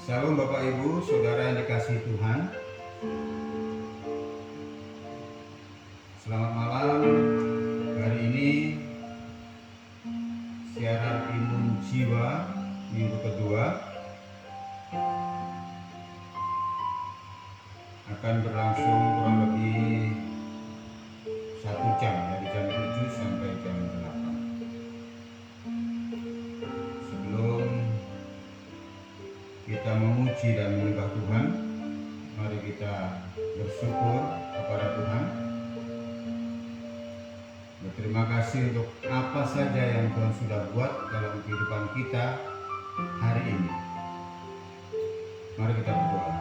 Salam Bapak Ibu, Saudara yang dikasihi Tuhan. Selamat malam. Hari ini siaran Imun Jiwa minggu kedua akan berlangsung kurang lebih 1 jam, dari jam 7 sampai jam 8. Sebelum kita memuji dan menyembah Tuhan, mari kita bersyukur kepada Tuhan. Berterima kasih untuk apa saja yang Tuhan sudah buat dalam kehidupan kita hari ini. Mari kita berdoa.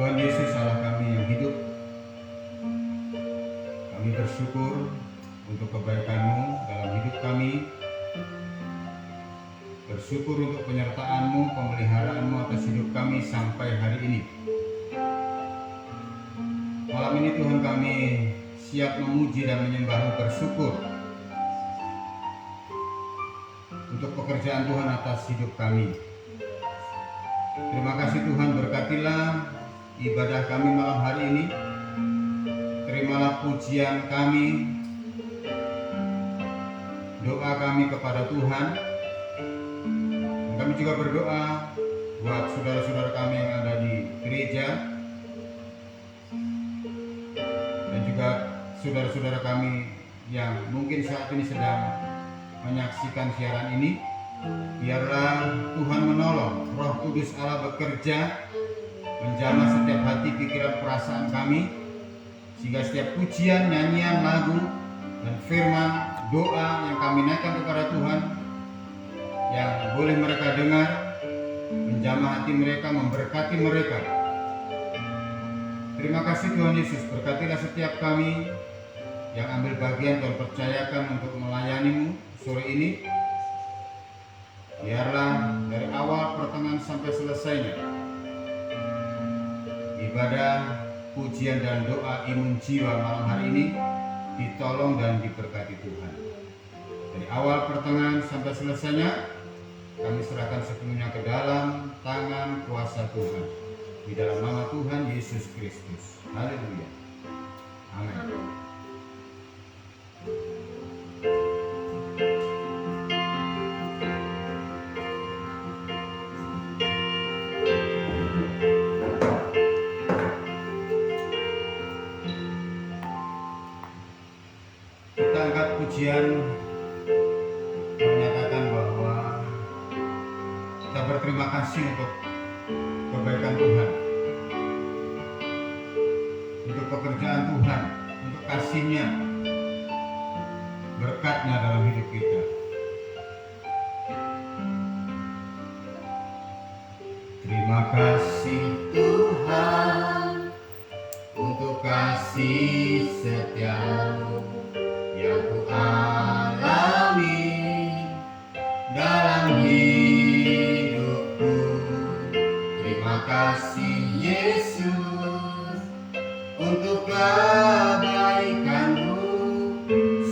Tuhan Yesus, Allah kami yang hidup, kami bersyukur untuk kebaikan-Mu dalam hidup kami. Bersyukur untuk penyertaan-Mu, pemeliharaan-Mu atas hidup kami sampai hari ini. Malam ini Tuhan, kami siap memuji dan menyembah-Mu, bersyukur untuk pekerjaan Tuhan atas hidup kami. Terima kasih Tuhan, berkatilah ibadah kami malam hari ini. Terimalah pujian kami, doa kami kepada Tuhan. Kami juga berdoa buat saudara-saudara kami yang ada di gereja dan juga saudara-saudara kami yang mungkin saat ini sedang menyaksikan siaran ini. Biarlah Tuhan menolong, Roh Kudus Allah bekerja menjamah setiap hati, pikiran, perasaan kami, sehingga setiap pujian, nyanyian, lagu, dan firman, doa yang kami naikkan kepada Tuhan, yang boleh mereka dengar, menjamah hati mereka, memberkati mereka. Terima kasih Tuhan Yesus, berkatilah setiap kami yang ambil bagian Tuhan percayakan untuk melayani-Mu sore ini. Biarlah dari awal, pertengahan sampai selesainya ibadah, pujian dan doa Imun Jiwa malam hari ini ditolong dan diberkati Tuhan. Dari awal, pertengahan sampai selesainya kami serahkan sepenuhnya ke dalam tangan kuasa Tuhan. Di dalam nama Tuhan Yesus Kristus. Haleluya. Amin. Kita angkat pujian menyatakan bahwa kita berterima kasih untuk kebaikan Tuhan, untuk pekerjaan Tuhan, untuk kasih-Nya, berkat-Nya dalam hidup kita. Terima kasih Tuhan untuk kasih setia-Mu yang Ku alami dalam hidupku. Terima kasih Yesus untuk kebaikan-Mu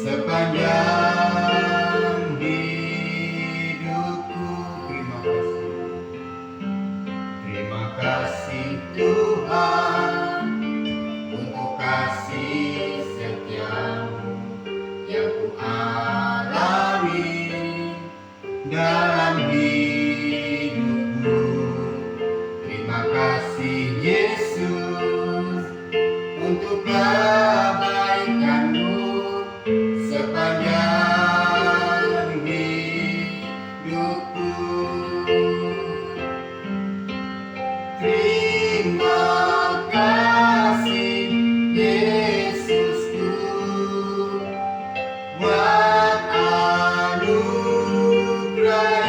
sepanjang hidupku. Terima kasih Tuhan untuk kasih setia-Mu yang Ku alami dalam hidupku. Terima kasih Yesus untuk kebaikan-Mu sepanjang hidupku. Terima kasih Yesusku buat anugerah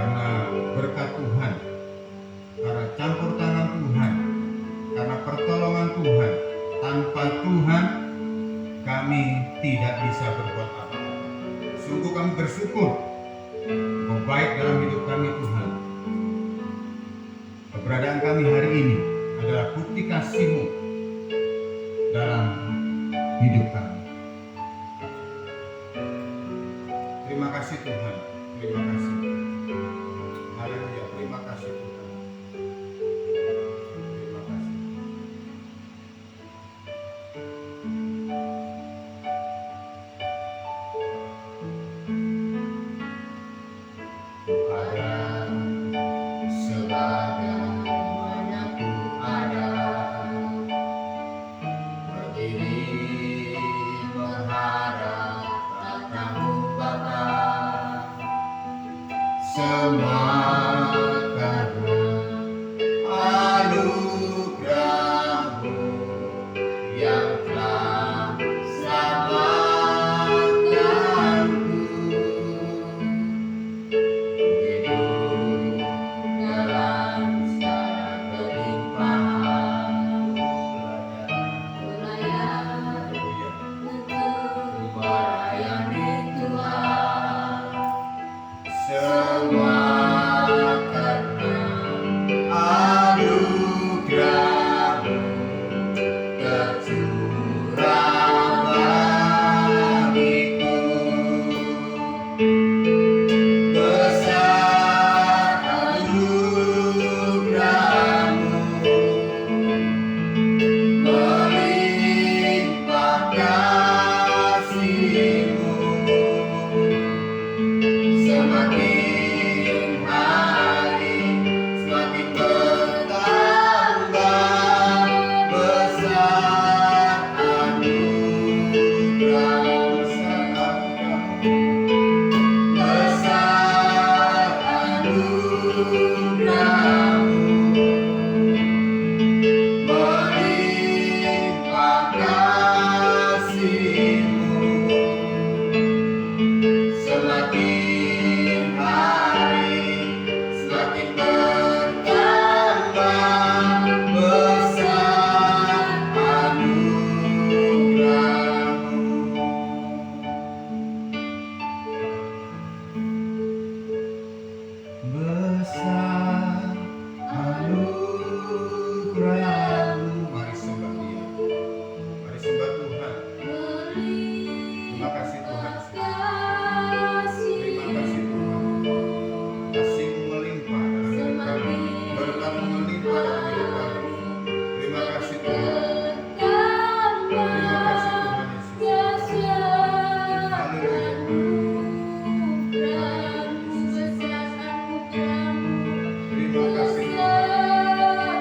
karena berkat Tuhan, karena campur tangan Tuhan, karena pertolongan Tuhan. Tanpa Tuhan kami tidak bisa berbuat apa-apa. Sungguh kami bersyukur Engkau baik dalam hidup kami Tuhan. Keberadaan kami hari ini adalah bukti kasih-Mu dalam hidup kami. Terima kasih Tuhan, terima kasih. Haleluya, terima kasih Tuhan. Terima kasih. Ada sebagaimana ku ada, berdiri menghadap tahta-Mu Bapa, semua karena anugerah-Mu yang telah selamatkanku. Hidup dalam segala kelimpahan, layak untuk melayani Tuhan. Semua karena anugerah-Mu tercurah bagiku. Besar anugerah-Mu, melimpah kasih-Mu. Semakin hari semakin bertambah, besar anugerah-Mu, besar anugerah-Mu, melimpah kasih-Mu. Semakin hari semakin bertambah, besar anugerah-Mu. Besar anugerah-Mu. Mari sembah Dia, mari sembah Tuhan. Terima kasih Tuhan. Terima kasih Tuhan. Kasih-Mu melimpah dalam hidup kami, berkat-Mu melimpah dalam hidup kami. Terima kasih Tuhan. Terima kasih Tuhan Yesus. Haleluya. Terima kasih Tuhan.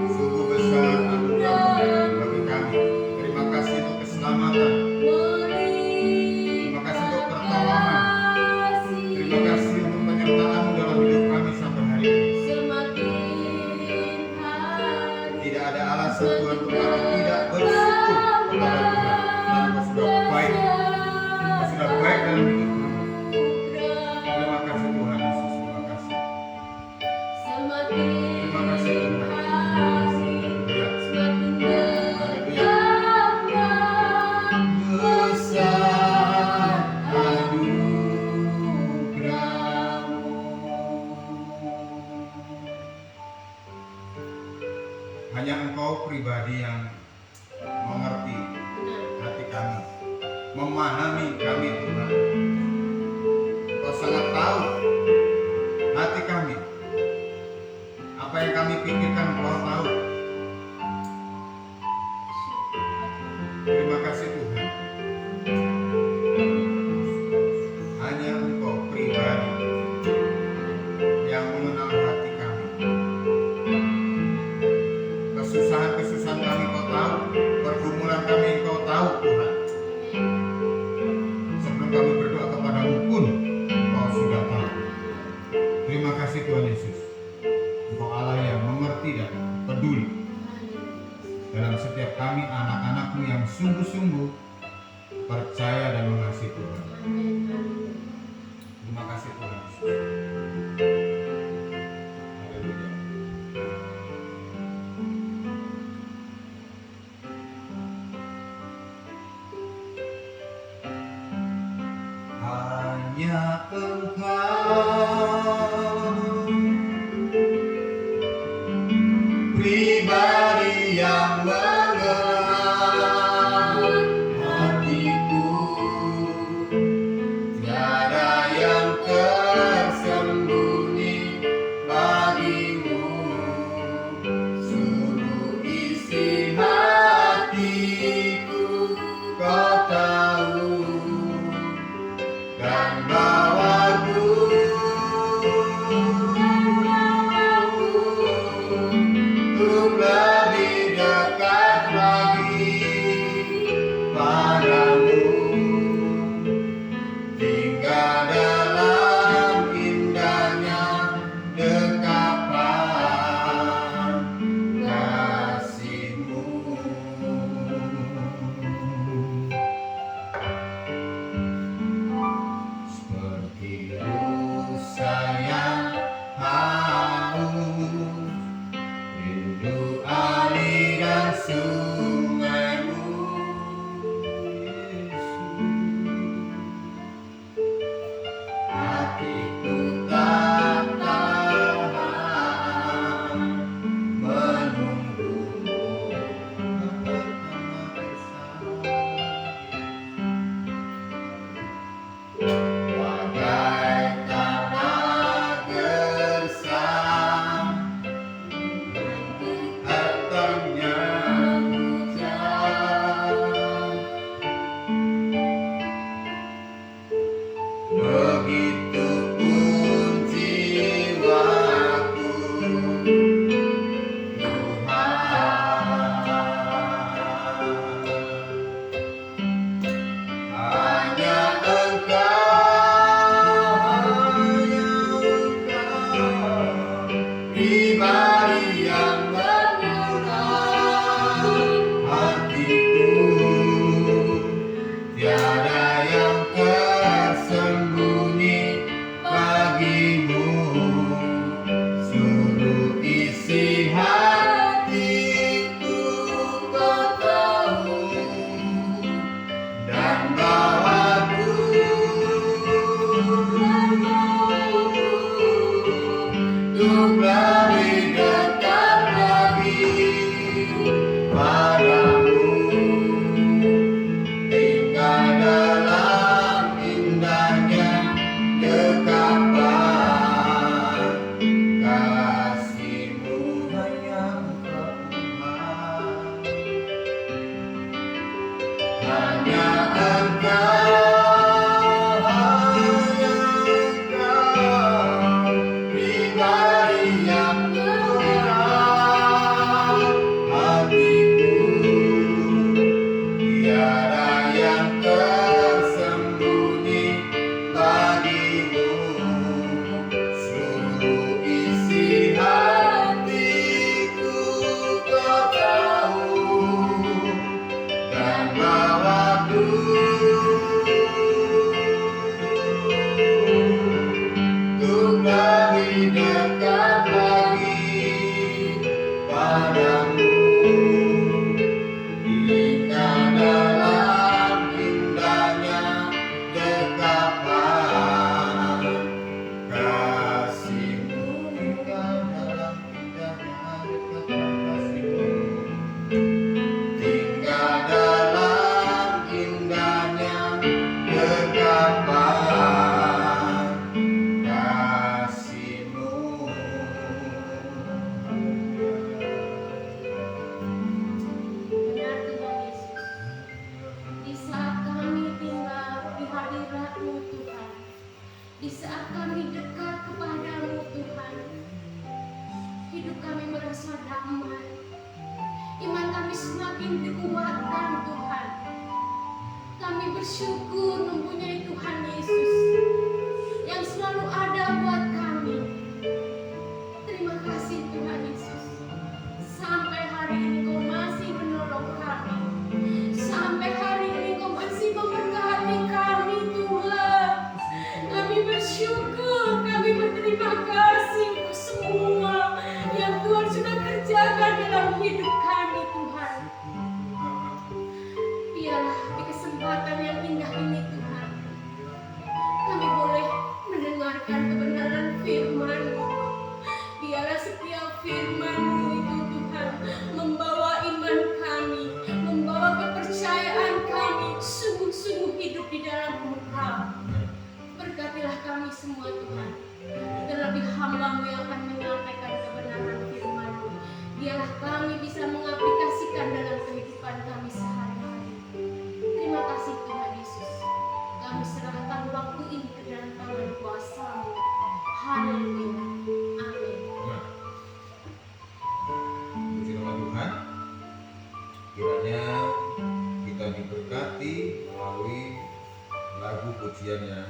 Sungguh besar anugerah-Mu bagi kami. Terima kasih untuk keselamatan. Terima kasih untuk pertolongan. Terima kasih untuk penyertaan-Mu dalam hidup kami sampai hari ini. Tidak ada alasan Tuhan untuk kami tidak bersyukur kepada Tuhan. Karena Kau sudah baik. Kau sudah baik dalam hidup kami. Terima kasih Tuhan Yesus. Terima kasih. Terima kasih Tuhan. Haleluya. Haleluya. Besar anugerah-Mu. Hanya Engkau pribadi yang mengerti hati kami, memahami kami Tuhan. Engkau sangat tahu hati kami. Apa yang kami pikirkan Engkau tahu. Terima kasih Tuhan. Hanya Engkau pribadi yang mengenal hati kami. Kesusahan-kesusahan kami Engkau tahu, pergumulan kami Engkau tahu Tuhan. Sebelum kami berdoa kepadamu pun Engkau sudah tahu. Terima kasih Tuhan Yesus. Engkau Allah yang mengerti dan peduli dalam setiap kami anak-anak-Mu yang sungguh-sungguh percaya dan mengasihi Tuhan. Terima kasih Tuhan Yesus. untuk lebih dekat lagi padamu, tinggal dalam indahnya dekapan kasih-Mu. Seperti rusa yang haus, rindu aliran sungai-Mu, Yesus. Hatiku tak tahan menunggu-Mu bagai tanah gersang datangnya hujan. Begitupun jiwaku, Tuhan. Hanya Engkau, pribadi yang berkenan hatiku, tiada yang tersembunyi bagimu. Seluruh isi hatiku Kau tahu, dan bawaku untuk lebih dekat lagi padamu, tinggal dalam indahnya dekapan kasih-Mu. Hanya Engkau, Tuhan. Hanya Engkau, pribadi yang murah hatiku, tiada yang tersembunyi bagimu. Seluruh isi hatiku Kau tahu, dan bawaku untuk lebih dekat lagi padamu, tinggal dalam indahnya dekapan kasih-Mu, tinggal dalam indahnya dekapan kasih-Mu, tinggal dalam indahnya dekapan kasih-Mu. Benar Tuhan Yesus, di saat kami tinggal di hadirat-Mu Tuhan, di saat kami dekat kepada-Mu Tuhan, hidup kami merasa damai, iman kami semakin dikuatkan Tuhan. Kami bersyukur mempunyai Tuhan Yesus yang selalu ada buat kami. Terima kasih Tuhan Yesus, sampai hari ini Kau masih menolong kami, sampai hari ini Kau masih memberkati kami Tuhan. Kami bersyukur, kami berterima kasih untuk semua yang Tuhan sudah kerjakan dalam hidup kami Tuhan. Biarlah di kesempatan yang indah ini Tuhan, kami boleh mendengarkan kebenaran firman-Mu. Biarlah setiap firman-Mu itu Tuhan membawa iman kami, membawa kepercayaan kami sungguh-sungguh hidup di dalam Engkau. Berkatilah kami semua Tuhan, terlebih hamba-Mu yang akan menyampaikan kebenaran firman-Mu. Biarlah kami bisa mengaplikasikan dalam kehidupan kami sehari-hari. Terima kasih Tuhan Yesus. Kami serahkan waktu ini ke dalam tangan kuasa-Mu. Haleluya. pujian yang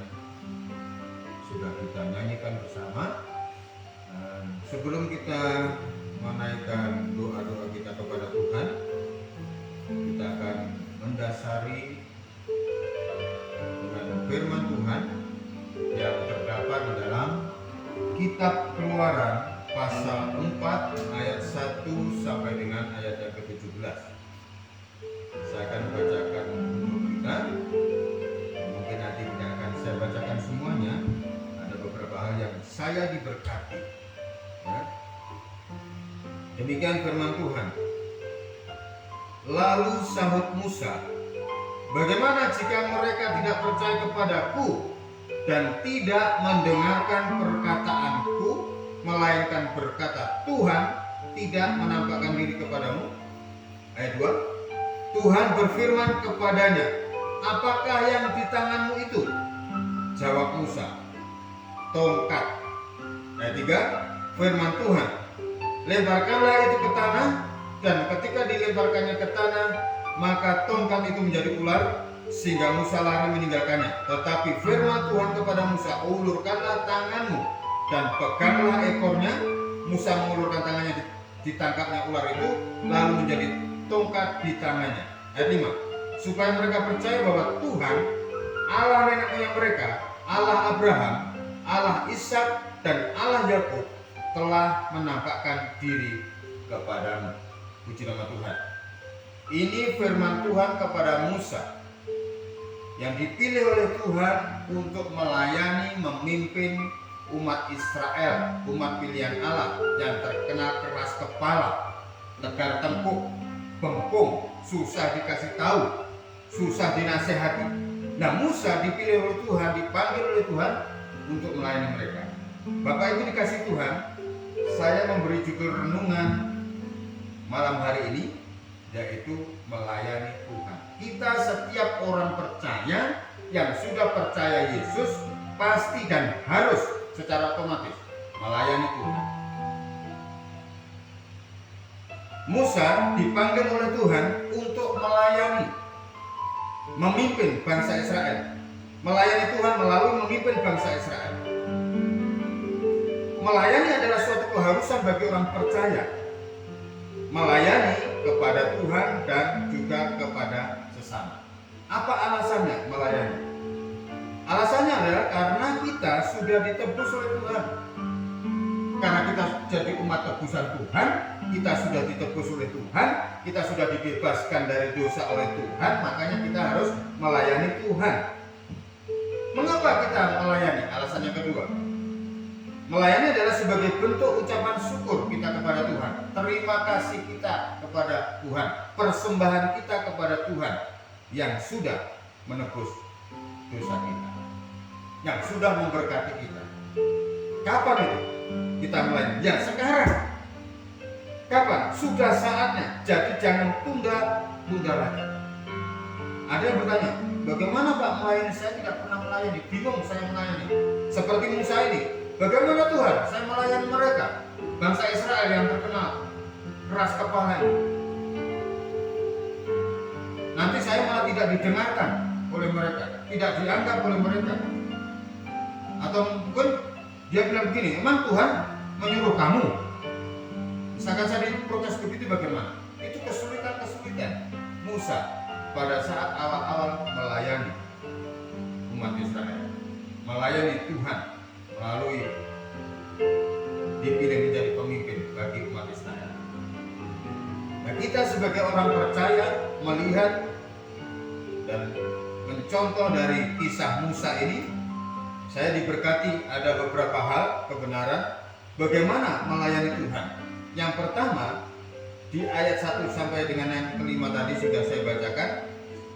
sudah kita nyanyikan bersama. Dan sebelum kita menaikkan doa-doa kita kepada Tuhan, kita akan mendasari dengan firman Tuhan yang terdapat di dalam Kitab Keluaran pasal 4 ayat 1 sampai dengan ayat yang ke-17. Saya akan bacakan untuk kita. Mungkin nanti tidak akan saya bacakan semuanya. Ada beberapa hal yang saya diberkati. Ya. Demikian firman Tuhan. Lalu sahut Musa, bagaimana jika mereka tidak percaya kepadaku dan tidak mendengarkan perkataanku, melainkan berkata, Tuhan tidak menampakkan diri kepadamu? Ayat 2, Tuhan berfirman kepadanya, apakah yang di tanganmu itu? Jawab Musa, tongkat. Ayat 3, firman Tuhan, lemparkanlah itu ke tanah, dan ketika dilemparkannya ke tanah, maka tongkat itu menjadi ular, sehingga Musa lari meninggalkannya. Tetapi firman Tuhan kepada Musa, ulurkanlah tanganmu dan peganglah ekornya. Musa mengulurkan tangannya, ditangkapnya ular itu, lalu menjadi tongkat di tangannya. Ayat 5, supaya mereka percaya bahwa Tuhan, Allah nenek moyang mereka, Allah Abraham, Allah Ishak, dan Allah Yakub telah menampakkan diri kepadamu. Puji nama Tuhan. Ini firman Tuhan kepada Musa yang dipilih oleh Tuhan untuk melayani, memimpin umat Israel, umat pilihan Allah yang terkenal keras kepala, tegar tengkuk, bengkung, susah dikasih tahu, susah dinasehati. Nah, Musa dipilih oleh Tuhan, dipanggil oleh Tuhan untuk melayani mereka. Bapak Ibu dikasih Tuhan, saya memberi judul renungan malam hari ini, yaitu melayani Tuhan. Kita setiap orang percaya yang sudah percaya Yesus pasti dan harus secara otomatis melayani Tuhan. Musa dipanggil oleh Tuhan untuk melayani, memimpin bangsa Israel. Melayani Tuhan melalui memimpin bangsa Israel. Melayani adalah suatu keharusan bagi orang percaya. Melayani kepada Tuhan dan juga kepada sesama. Apa alasannya melayani? Alasannya adalah karena kita sudah ditebus oleh Tuhan. Karena kita jadi umat tebusan Tuhan, kita sudah ditebus oleh Tuhan, kita sudah dibebaskan dari dosa oleh Tuhan, makanya kita harus melayani Tuhan. Mengapa kita melayani? Alasan yang kedua, melayani adalah sebagai bentuk ucapan syukur kita kepada Tuhan, terima kasih kita kepada Tuhan, persembahan kita kepada Tuhan yang sudah menebus dosa kita, yang sudah memberkati kita. Kapan itu kita melayani? Ya sekarang. Kapan? Sudah saatnya. Jadi jangan tunda lagi. Ada yang bertanya, bagaimana Pak melayani? Saya tidak pernah melayani, bingung saya melayani. Seperti Musa ini, bagaimana Tuhan? Saya melayani mereka, bangsa Israel yang terkenal keras kepala ini. Nanti saya malah tidak didengarkan oleh mereka, tidak dianggap oleh mereka. Atau mungkin dia bilang begini, emang Tuhan menyuruh kamu? Misalkan saya diprotes begitu bagaimana? Itu kesulitan Musa pada saat awal-awal melayani umat Israel, melayani Tuhan melalui dipilih menjadi pemimpin bagi umat Israel. Nah, kita sebagai orang percaya melihat dan mencontoh dari kisah Musa ini, saya diberkati ada beberapa hal kebenaran bagaimana melayani Tuhan. Yang pertama, di ayat 1 sampai dengan yang kelima tadi sudah saya bacakan,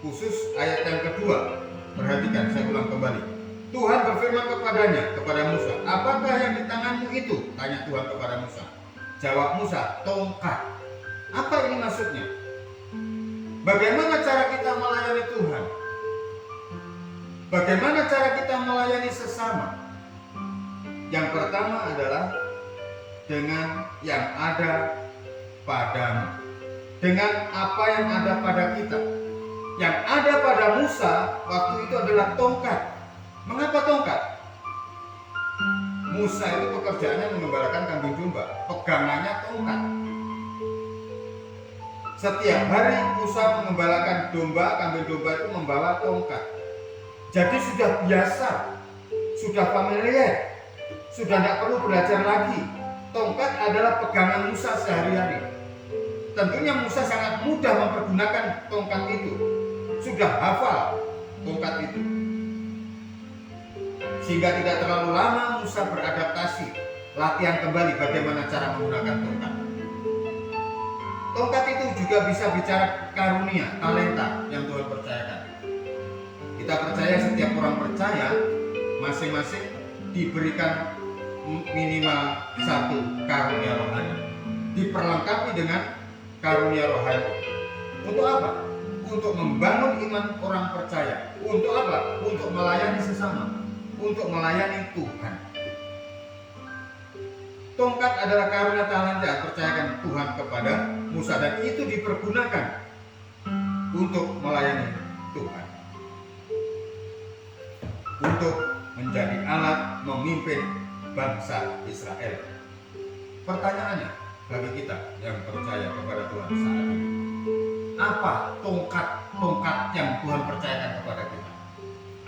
khusus ayat yang kedua. Perhatikan, saya ulang kembali. Tuhan berfirman kepada Musa, apakah yang di tanganmu itu? Tanya Tuhan kepada Musa. Jawab Musa, tongkat. Apa ini maksudnya? Bagaimana cara kita melayani Tuhan? Bagaimana cara kita melayani sesama? Yang pertama adalah dengan yang ada padamu, dengan apa yang ada pada kita. Yang ada pada Musa waktu itu adalah tongkat. Mengapa tongkat? Musa itu pekerjaannya mengembalakan kambing domba, pegangannya tongkat. Setiap hari Musa mengembalakan domba, kambing domba itu membawa tongkat. Jadi sudah biasa, sudah familiar, sudah tidak perlu belajar lagi. Tongkat adalah pegangan Musa sehari-hari. Tentunya Musa sangat mudah mempergunakan tongkat itu. Sudah hafal tongkat itu. Sehingga tidak terlalu lama Musa beradaptasi, latihan kembali bagaimana cara menggunakan tongkat. Tongkat itu juga bisa bicara karunia, talenta yang Tuhan percayakan. Kita percaya setiap orang percaya masing-masing diberikan minimal satu karunia rohani, diperlengkapi dengan karunia rohani. Untuk apa? Untuk membangun iman orang percaya. Untuk apa? Untuk melayani sesama, untuk melayani Tuhan. Tongkat adalah karunia talenta yang percayakan Tuhan kepada Musa, dan itu dipergunakan untuk melayani Tuhan, untuk menjadi alat memimpin bangsa Israel. Pertanyaannya bagi kita yang percaya kepada Tuhan saat ini, apa tongkat yang Tuhan percayakan kepada kita?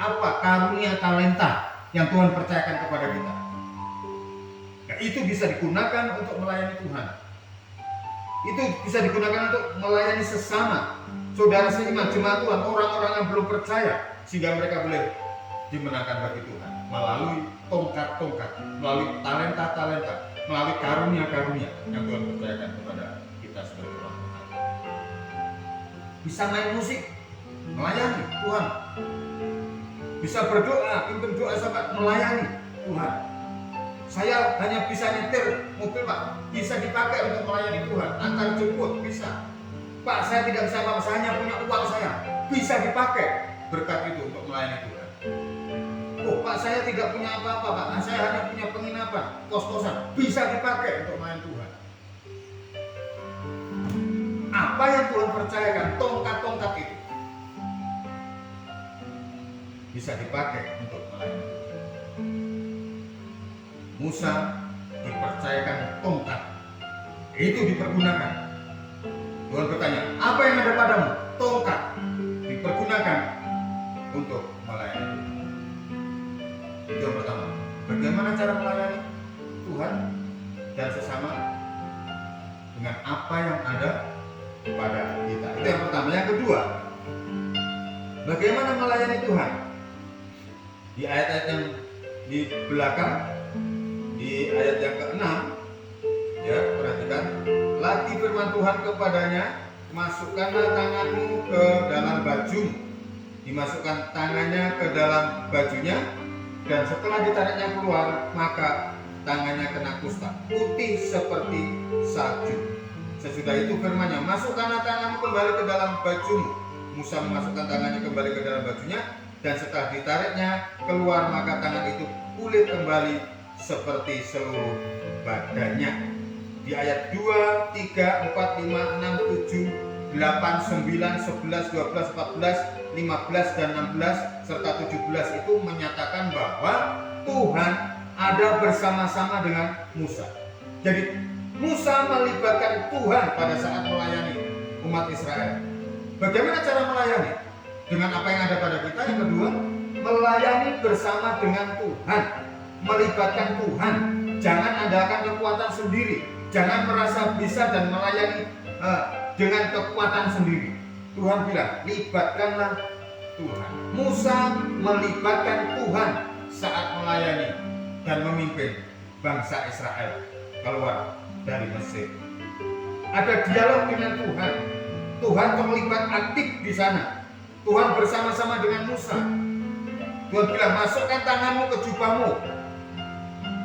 Apa karunia talenta yang Tuhan percayakan kepada kita? Nah, itu bisa digunakan untuk melayani Tuhan. Itu bisa digunakan untuk melayani sesama, saudara seiman, jemaat Tuhan, orang-orang yang belum percaya, sehingga mereka boleh dimenangkan bagi Tuhan melalui tongkat-tongkat, melalui talenta-talenta, melalui karunia-karunia yang Tuhan percayakan kepada kita sebagai orang Tuhan. Bisa main musik, melayani Tuhan. Bisa berdoa, pimpin doa sampai melayani Tuhan. Saya hanya bisa nyetir mobil, Pak, bisa dipakai untuk melayani Tuhan. Antar jemput bisa. Pak, saya tidak bisa apa-apa, saya hanya punya uang, saya bisa dipakai berkat itu untuk melayani Tuhan. Oh, Pak, saya tidak punya apa-apa, Pak, saya hanya punya penginapan, kos-kosan, bisa dipakai untuk melayani Tuhan. Apa yang Tuhan percayakan, tongkat-tongkat itu bisa dipakai untuk melayani Tuhan. Musa dipercayakan tongkat, itu dipergunakan. Tuhan bertanya, apa yang ada padamu? Tongkat, dipergunakan untuk melayani. Itu yang pertama. Bagaimana cara melayani Tuhan dan sesama? Dengan apa yang ada pada kita. Itu yang pertama. Yang kedua, bagaimana melayani Tuhan? Di ayat-ayat yang di belakang, di ayat yang ke-6, ya, perhatikan. Lagi firman Tuhan kepadanya, masukkanlah tanganmu ke dalam bajumu. Dimasukkan tangannya ke dalam bajunya, dan setelah ditariknya keluar, maka tangannya kena kusta, putih seperti salju. Sesudah itu firman-Nya, masukkanlah tanganmu kembali ke dalam bajumu. Musa memasukkan tangannya kembali ke dalam bajunya, dan setelah ditariknya keluar, maka tangan itu pulih kembali seperti seluruh badannya. Di ayat 2, 3, 4, 5, 6, 7, 8, 9, 11, 12, 14, 15, dan 16 serta 17 itu menyatakan bahwa Tuhan ada bersama-sama dengan Musa. Jadi Musa melibatkan Tuhan pada saat melayani umat Israel. Bagaimana cara melayani? Dengan apa yang ada pada kita. Yang kedua, melayani bersama dengan Tuhan, melibatkan Tuhan. Jangan andalkan kekuatan sendiri, jangan merasa bisa dan melayani dengan kekuatan sendiri. Tuhan bilang, libatkanlah Tuhan. Musa melibatkan Tuhan saat melayani dan memimpin bangsa Israel keluar dari Mesir. Ada dialog dengan Tuhan. Tuhan terlibat aktif di sana. Tuhan bersama-sama dengan Musa. Tuhan bilang, masukkan tanganmu ke jubahmu.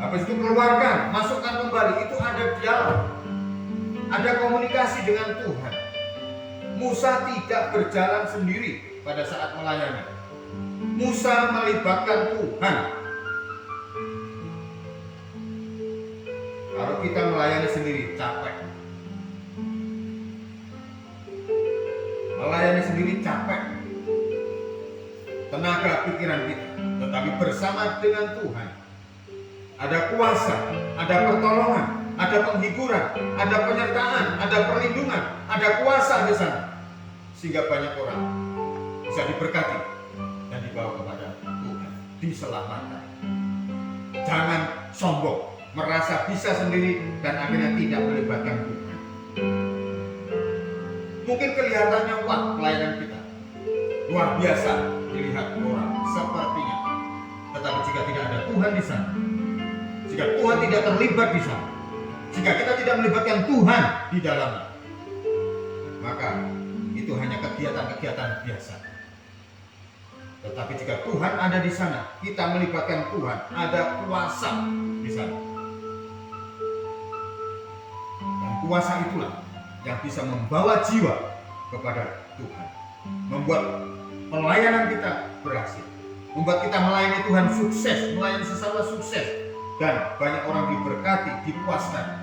Habis itu keluarkan, masukkan kembali. Itu ada dialog, ada komunikasi dengan Tuhan. Musa tidak berjalan sendiri pada saat melayani. Musa melibatkan Tuhan. Kalau kita melayani sendiri capek. Melayani sendiri capek. Tenaga pikiran kita tetapi bersama dengan Tuhan ada kuasa, ada pertolongan, ada penghiburan, ada penyertaan, ada perlindungan, ada kuasa di sana, sehingga banyak orang bisa diberkati dan dibawa kepada Tuhan, diselamatkan. Jangan sombong, merasa bisa sendiri dan akhirnya tidak melibatkan Tuhan. Mungkin kelihatannya wah pelayanan kita luar biasa dilihat orang sepertinya, tetapi jika tidak ada Tuhan di sana, jika Tuhan tidak terlibat di sana, jika kita tidak melibatkan Tuhan di dalamnya, maka itu hanya kegiatan-kegiatan biasa. Tetapi jika Tuhan ada di sana, kita melibatkan Tuhan, ada kuasa di sana. Dan kuasa itulah yang bisa membawa jiwa kepada Tuhan, membuat pelayanan kita berhasil, membuat kita melayani Tuhan sukses, melayani sesama sukses, dan banyak orang diberkati, dipuaskan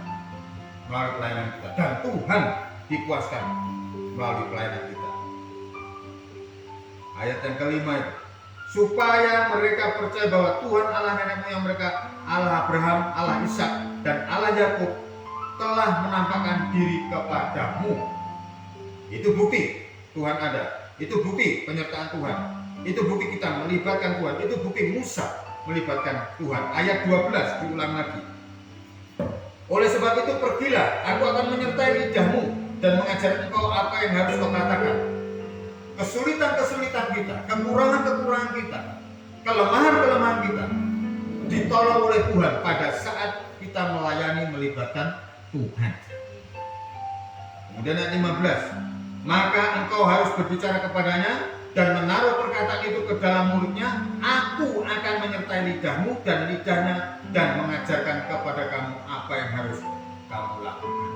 melalui pelayanan kita, dan Tuhan dipuaskan melalui pelayanan kita. Ayat yang kelima itu, supaya mereka percaya bahwa Tuhan Allah nenek moyang mereka, Allah Abraham, Allah Ishak, dan Allah Yakub telah menampakkan diri kepadamu. Itu bukti Tuhan ada, itu bukti penyertaan Tuhan, itu bukti kita melibatkan Tuhan, itu bukti Musa melibatkan Tuhan. Ayat 12 diulang lagi. Oleh sebab itu pergilah, aku akan menyertai lidahmu dan mengajar engkau apa yang harus kau katakan. Kesulitan-kesulitan kita, kekurangan-kekurangan kita, kelemahan-kelemahan kita ditolong oleh Tuhan pada saat kita melayani melibatkan Tuhan. Kemudian ayat 15, maka engkau harus berbicara kepadanya dan menaruh perkataan itu ke dalam mulutnya. Aku akan menyertai lidahmu dan lidahnya dan mengajarkan kepada kamu apa yang harus kamu lakukan.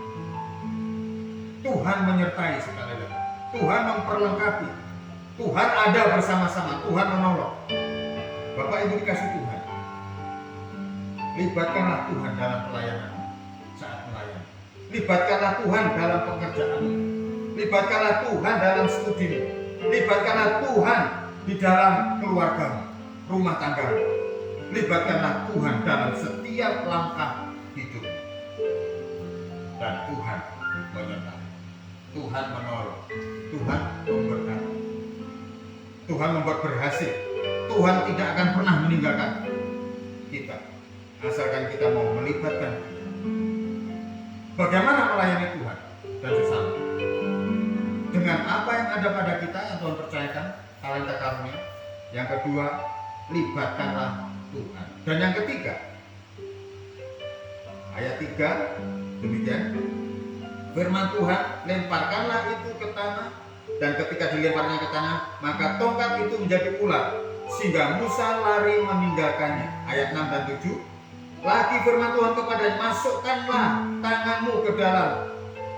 Tuhan menyertai sekali lagi. Tuhan memperlengkapi. Tuhan ada bersama-sama. Tuhan menolong. Bapak Ibu dikasih Tuhan, libatkanlah Tuhan dalam pelayanan saat melayani. Libatkanlah Tuhan dalam pekerjaan. Libatkanlah Tuhan dalam studimu. Libatkanlah Tuhan di dalam keluargamu, rumah tanggamu. Libatkanlah Tuhan dalam setiap langkah hidup. Dan Tuhan menyertai. Tuhan menolong. Tuhan memberkati. Tuhan membuat berhasil. Tuhan tidak akan pernah meninggalkan kita, asalkan kita mau melibatkan Dia. Bagaimana melayani Tuhan dan sesama? Dengan apa yang ada pada kita yang Tuhan percayakan, talenta karunia. Yang kedua, libatkanlah Tuhan. Dan yang ketiga, ayat 3 demikian, firman Tuhan, lemparkanlah itu ke tanah, dan ketika dilemparnya ke tanah, maka tongkat itu menjadi ular, sehingga Musa lari meninggalkannya. Ayat 6 dan 7, lagi firman Tuhan kepadanya, masukkanlah tanganmu ke dalam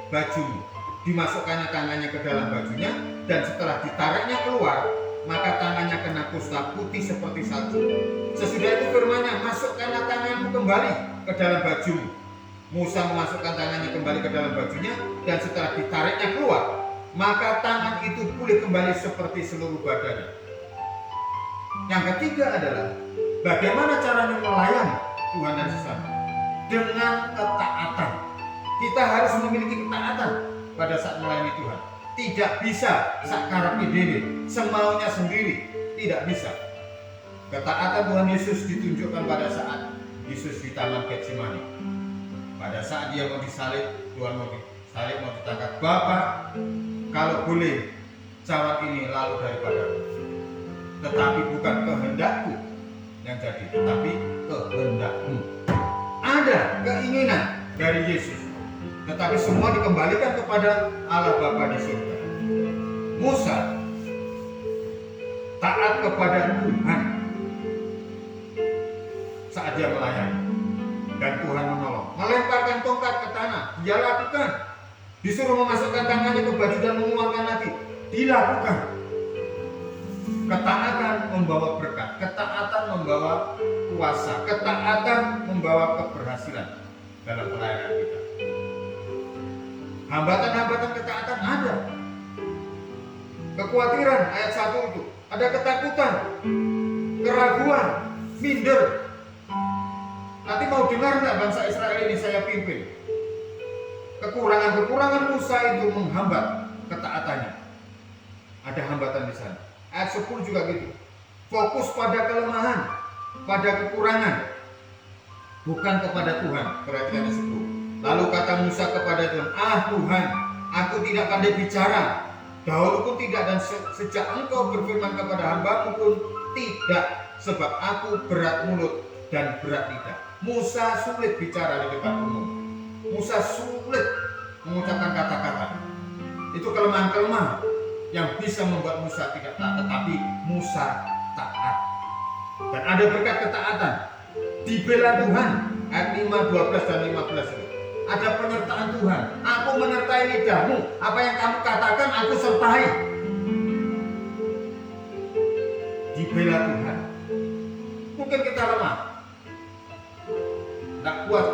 bajumu. Dimasukkannya tangannya ke dalam bajunya, dan setelah ditariknya keluar, maka tangannya kena kusta putih seperti salju. Sesudah itu firman-Nya, masukkanlah tanganmu kembali ke dalam bajumu. Musa memasukkan tangannya kembali ke dalam bajunya, dan setelah ditariknya keluar, maka tangan itu pulih kembali seperti seluruh badannya. Yang ketiga adalah bagaimana caranya melayani Tuhan dan sesama? Dengan ketaatan. Kita harus memiliki ketaatan pada saat melayani Tuhan. Tidak bisa sakarepe dhewe, semaunya sendiri, tidak bisa. Ketaatan Tuhan Yesus ditunjukkan pada saat Yesus di Taman Getsemani. Pada saat dia mau disalib, Tuhan mau disalib, mau ditangkap. Bapa, kalau boleh cawan ini lalu daripadaku, tetapi bukan kehendakku yang jadi, tetapi kehendakmu. Ada keinginan dari Yesus, tetapi semua dikembalikan kepada Allah Bapa di surga. Musa taat kepada Tuhan saat dia melayani, dan Tuhan menolong. Melemparkan tongkat ke tanah, dia lakukan. Disuruh memasukkan tangannya ke baju dan mengeluarkan lagi, dilakukan. Ketaatan membawa berkat, ketaatan membawa kuasa, ketaatan membawa keberhasilan dalam pelayanan kita. Hambatan-hambatan ketaatan ada. Kekhawatiran ayat 1 itu, ada ketakutan, keraguan, minder. Nanti mau dengar nggak bangsa Israel ini saya pimpin? Kekurangan-kekurangan Musa itu menghambat ketaatannya. Ada hambatan di sana. Ayat 10 juga gitu. Fokus pada kelemahan, pada kekurangan, bukan kepada Tuhan. Perhatikan ayat 10. Lalu kata Musa kepada Tuhan, Tuhan, aku tidak pandai bicara. Dahulu pun tidak, dan sejak engkau berfirman kepada hambamu pun tidak, sebab aku berat mulut dan berat lidah. Musa sulit bicara di depan umum. Musa sulit mengucapkan kata-kata. Itu kelemahan-kelemahan yang bisa membuat Musa tidak taat, tetapi Musa taat. Dan ada berkat ketaatan. Dibela Tuhan, ayat 5, 12 dan 15 itu. Ada penyertaan Tuhan. Aku menyertai lidahmu. Apa yang kamu katakan aku sertai. Dibela Tuhan. Mungkin kita lemah, tidak kuat,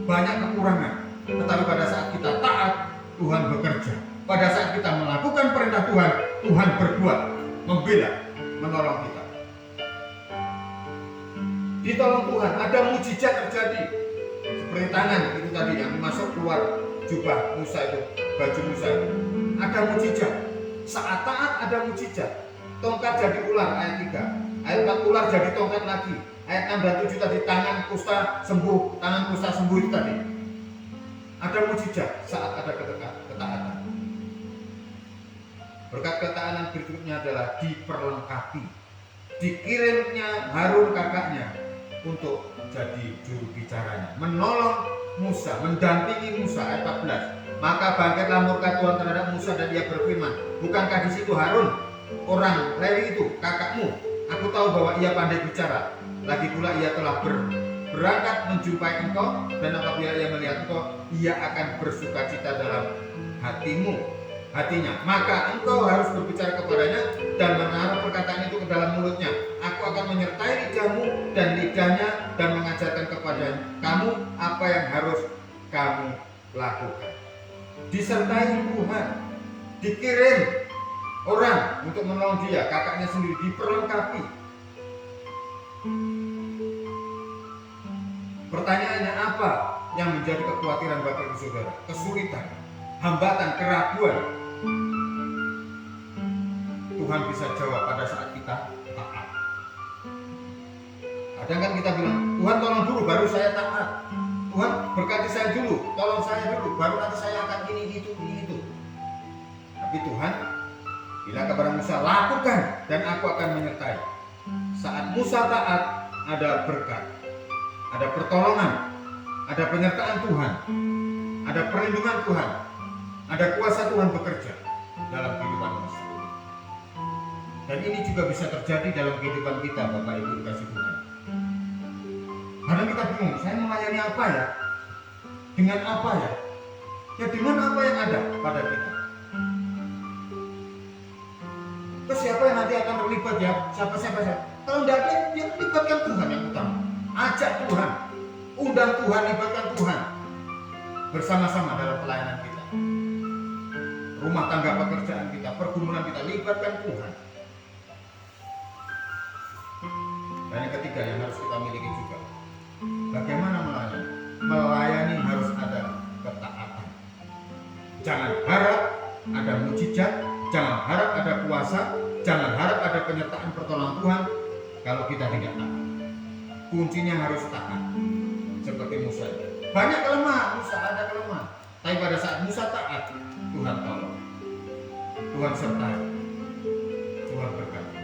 banyak kekurangan. Tetapi pada saat kita taat, Tuhan bekerja. Pada saat kita melakukan perintah Tuhan, Tuhan berbuat, membela, menolong kita. Ditolong Tuhan, ada mujizat terjadi. Seperti tangan itu tadi yang masuk keluar jubah Musa itu, baju Musa itu. Ada mujizat. Saat taat ada mujizat. Tongkat jadi ular, ayat 3. Ayat 4, ular jadi tongkat lagi. Ayat 6 dan 7 tadi, tangan kusta sembuh itu tadi. Ada mujizat saat ada ketaatan. Berkat ketaatan berikutnya adalah diperlengkapi. Dikirimnya Harun kakaknya untuk jadi juru bicaranya, menolong Musa, mendampingi Musa. Ayat 14. Maka bangkitlah murka Tuhan terhadap Musa dan ia berfirman, bukankah di situ Harun, orang Lewi itu, kakakmu? Aku tahu bahwa ia pandai bicara. Lagi pula ia telah berangkat menjumpai engkau, dan apabila ia melihat engkau, ia akan bersukacita dalam hatinya. Maka engkau harus berbicara kepadanya dan menaruh perkataan itu ke dalam mulutnya. Aku akan menyertai lidahmu dan lidahnya dan mengajarkan kepada kamu apa yang harus kamu lakukan. Disertai Tuhan, dikirim orang untuk menolong dia, kakaknya sendiri, diperlengkapi. Pertanyaannya, apa yang menjadi kekhawatiran Bapak Ibu Saudara? Kesulitan, hambatan, keraguan. Tuhan bisa jawab pada saat kita taat. Kadang kan kita bilang, Tuhan tolong dulu baru saya taat. Tuhan berkati saya dulu, tolong saya dulu, baru nanti saya akan ini itu. Tapi Tuhan bilang kepada Musa, lakukan dan aku akan menyertai. Saat Musa taat, ada berkat, ada pertolongan, ada penyertaan Tuhan, ada perlindungan Tuhan, ada kuasa Tuhan bekerja dalam kehidupan Musa. Dan ini juga bisa terjadi dalam kehidupan kita, Bapak Ibu dikasih Tuhan. Kadang kita bingung, saya melayani apa ya? Dengan apa ya? Ya dengan apa yang ada pada kita. Terus siapa yang nanti akan terlibat ya? Siapa? Kalau tidak ada, ya libatkan Tuhan yang utama. Ajak Tuhan, undang Tuhan, libatkan Tuhan bersama-sama dalam pelayanan kita. Rumah tangga pekerjaan kita, pergumulan kita, libatkan Tuhan. Dan yang ketiga yang harus kita miliki juga, bagaimana melayani? Melayani harus ada ketaatan. Jangan harap ada mujizat, jangan harap ada kuasa, jangan harap ada penyertaan pertolongan Tuhan kalau kita tidak taat. Kuncinya harus taat. Seperti Musa. Banyak kelemahan, Musa ada kelemahan. Tapi pada saat Musa taat, Tuhan tolong. Tuhan sertai. Tuhan berkati.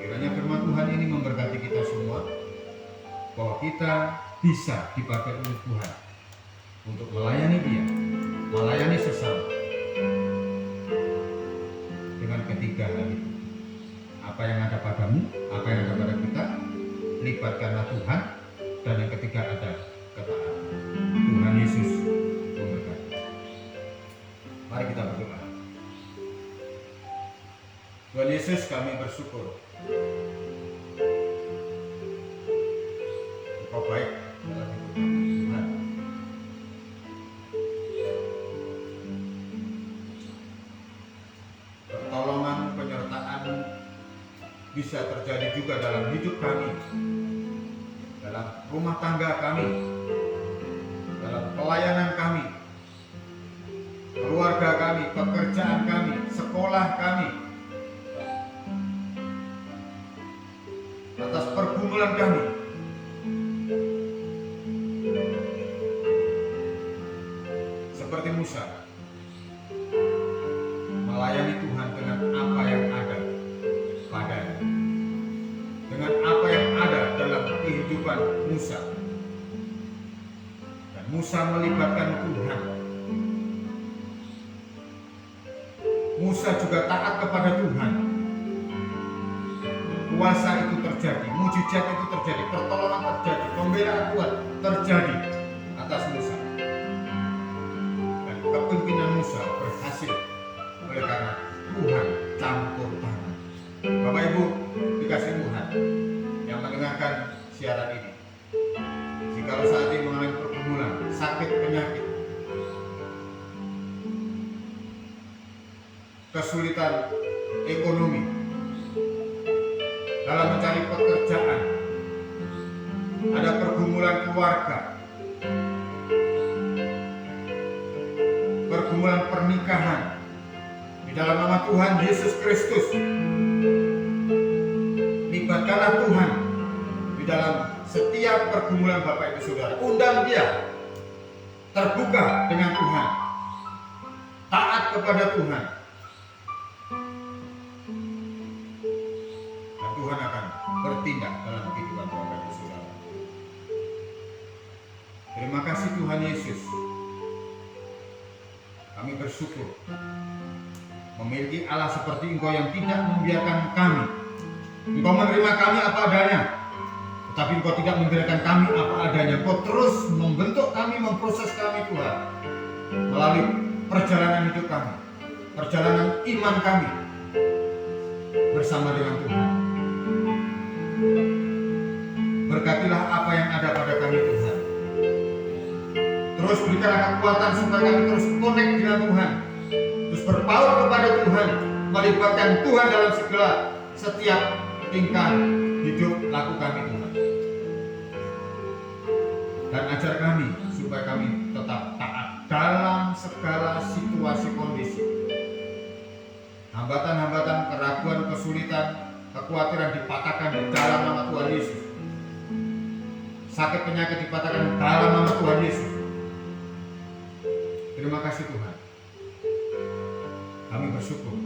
Kiranya firman Tuhan ini memberkati kita semua, bahwa kita bisa dipakai oleh Tuhan untuk melayani Dia, melayani sesama. Dengan ketiga hal itu, apa yang ada padamu, apa yang ada pada kita, libatkanlah Tuhan. Dan yang ketiga ada ketaatan. Tuhan Yesus memberkati. Mari kita berdoa. Tuhan Yesus, kami bersyukur Engkau baik dalam hidup kami, Tuhan. Pertolongan, penyertaan bisa bisa terjadi juga dalam hidup kami, dalam rumah tangga kami, dalam pelayanan kami, keluarga kami, pekerjaan kami, sekolah kami, atas pergumulan kami. Seperti Musa melayani Tuhan dengan apa yang ada padanya, dengan apa yang ada dalam kehidupan Musa. Dan Musa melibatkan Tuhan. Musa juga taat kepada Tuhan. Kuasa itu terjadi, mujizat itu terjadi, pertolongan terjadi, pembelaan Tuhan terjadi atas Musa. Dan kepemimpinan Musa berhasil oleh karena Tuhan campur tangan. Bapak Ibu dikasih Tuhan yang mendengarkan siaran ini, jikalau saat ini mengalami pergumulan, sakit, penyakit, kesulitan ekonomi, dalam mencari pekerjaan, ada pergumulan keluarga, pergumulan pernikahan, di dalam nama Tuhan Yesus Kristus, libatkanlah Tuhan di dalam setiap pergumulan Bapak Ibu Saudara. Undang dia terbuka dengan Tuhan, taat kepada Tuhan, dan Tuhan akan bertindak dalam kehidupan Bapak Ibu Saudara. Terima kasih Tuhan Yesus. Kami bersyukur memiliki Allah seperti Engkau yang tidak membiarkan kami. Engkau menerima kami apa adanya, tetapi Engkau tidak membiarkan kami apa adanya. Engkau terus membentuk kami, memproses kami Tuhan, melalui perjalanan hidup kami, perjalanan iman kami bersama dengan Tuhan. Berkatilah apa yang ada pada kami Tuhan. Terus berikanlah kekuatan supaya kami terus connect dengan Tuhan, terus berpaut kepada Tuhan, melibatkan Tuhan dalam segala setiap tingkah hidup laku kami Tuhan. Dan ajar kami supaya kami tetap taat dalam segala situasi kondisi. Hambatan-hambatan, keraguan, kesulitan, kekhawatiran dipatahkan di dalam nama Tuhan Yesus. Sakit penyakit dipatahkan dalam nama Tuhan Yesus. Terima kasih Tuhan. Kami bersyukur.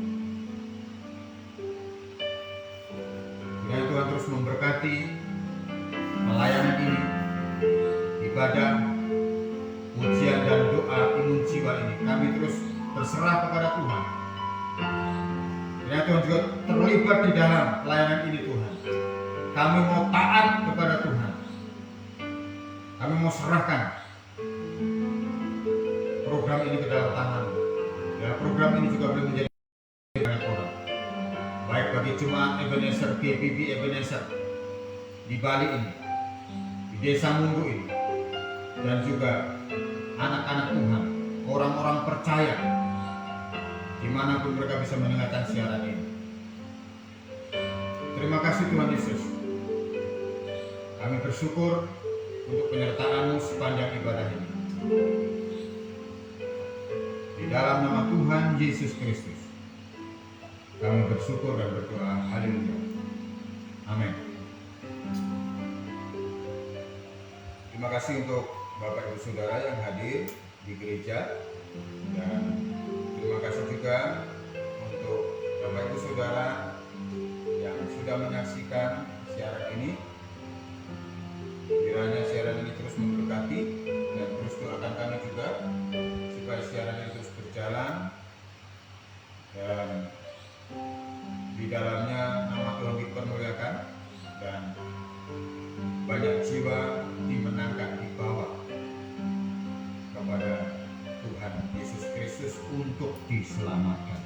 Kiranya Tuhan terus memberkati pelayanan ini, ibadah, ujian dan doa imun jiwa ini. Kami terus berserah kepada Tuhan. Kiranya Tuhan juga terlibat di dalam pelayanan ini Tuhan. Kami mau taat kepada Tuhan. Kami mau serahkan program ini ke dalam tangan. Ya, program ini juga boleh menjadi banyak orang. Baik bagi jemaat Ebenezer, GPB Ebenezer di Bali ini, di Desa Mundu ini, dan juga anak-anak Tuhan, orang-orang percaya dimanapun mereka bisa mendengarkan siaran ini. Terima kasih Tuhan Yesus. Kami bersyukur untuk penyertaan-Mu sepanjang ibadah ini. Di dalam nama Tuhan Yesus Kristus, kami bersyukur dan berdoa. Haleluya. Amin. Terima kasih untuk Bapak Ibu Saudara yang hadir di gereja, dan terima kasih juga untuk Bapak Ibu Saudara yang sudah menyaksikan siaran ini. Kiranya siaran ini terus memberkati, dan terus doakan kami juga supaya siaran ini terus berjalan, dan di dalamnya nama Tuhan dipermuliakan, dan banyak jiwa dimenangkan, dibawa kepada Tuhan Yesus Kristus untuk diselamatkan.